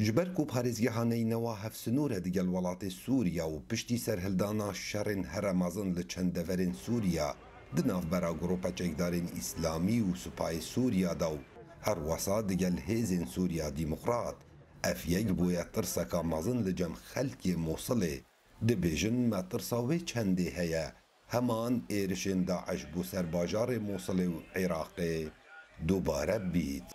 جبر کو پارێزگەهانەی نەوە هەفت سنوورە دیگەل وڵاتی سووریا و پشتی سەرهەلدانا شەڕên هەرەمەزن لە چەندەڤەرên سووریا di navbera Gropa Çekdarên İslamî û Supayê Sûriya da û herwesa digel hêzên Sûriya Dîmokrat ev yek bûye tirseka mezin li cem xelkê Mosilê dibêjin me tirsa wê çendê heye heman êrişên Daeş bû ser bajarê Mosilê û Iraqê dubare bît.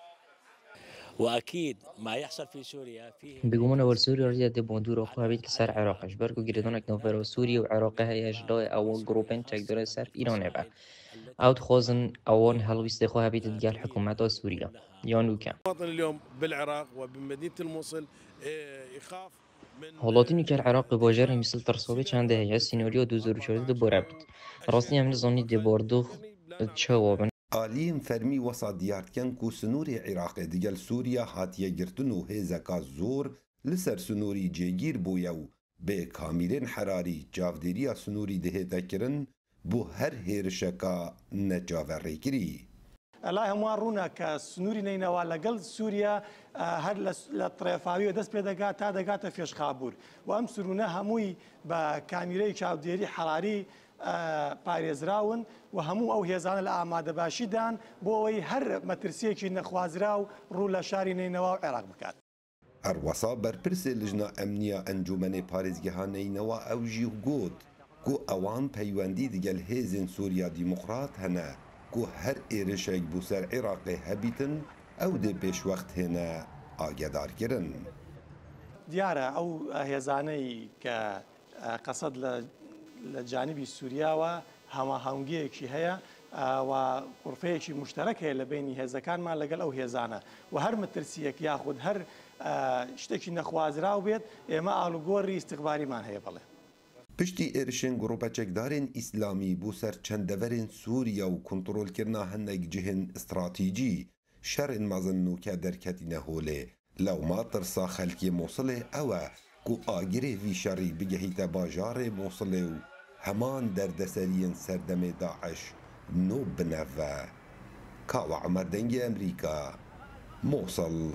واكيد ما يحصل في سوريا فيه بيقومون أول سوريا رجعت بوندور أخوها بيت كسر عراق بركو جريدونك نوفر سوريا وعراق هي جدای أول جروبين تقدر سر إيران با أو تخوزن أول هلويست أخوها بيت تجال حكومات سوريا يانو كان المواطن اليوم بالعراق وبمدينة الموصل يخاف من هولاتینی که العراق باجر مثل ترسوبه چنده هیا سیناریو 2014 دوباره بود راستی همین زانی دیباردوخ چوابن Aliyên fermî wesa diyardikin ku Sinûrê Iraqê digel Sûriya hatiye girtin û hêzeka zor li ser Sinûrî cêgîr bûye û bê kamîlên herarî çavdêriya Sinûrî dihête kirin bû her hêrişeka neçaverêkirî. الله هەمووان ڕوونە کە سنووری نینەوە لەگەڵ سووریا هەر لە طرێفاویە دەست پێ دەگات تا دەگاتە فێشخابوور و ئەم سرونە هەمووی بە کامیرەی چاودێری حەراری پارێزراون و هەموو ئەو هێزانە لە ئامادەباشیدان بۆ ئەوەی هەر مەترسیەکی نەخوازرا و ڕوو لە شاری نینەوە و عێراق بکات. هەروەسا بەرپرسێ لژنا ئەمنیە ئەنجومەنێ پارێزگەهانەینەوە ئەو ژی گوت ku ewan peywendî digel hêzên Sûriya Dîmokrat hene ku her êrişek bû ser Iraqê hebîtin ew dê pêşwext hêne agedar-kirin. دیارە ئەو هێزانەی کە قەسەد لە جانبی سووریاوە هەماهەنگیەکی هەیە و قورفەیەکی مشتەرەک هەیە لە بینی هێزەکانمان لەگەڵ ئەو هێزانە و هەر مەترسیەک یاخود هەر شتێکی نەخوازراو بێت ئێمە ئاڵوگۆڕی استیخباریمان هەیە بڵێ. Piştî êrişên Gropa Çekdarên İslamî bû ser çendeverên Sûriya û kontrolkirina hinek cihên stratîjî şerên mezin nûke derketîne holê. Lewma tirsa xelkê Mosilê ew e ku agirê vî şerî bigehîte bajarê Mosilê û heman derdeseriyên serdemê Daeş nû bineve. Kawa Emer Dengê Emerîka, Mosil.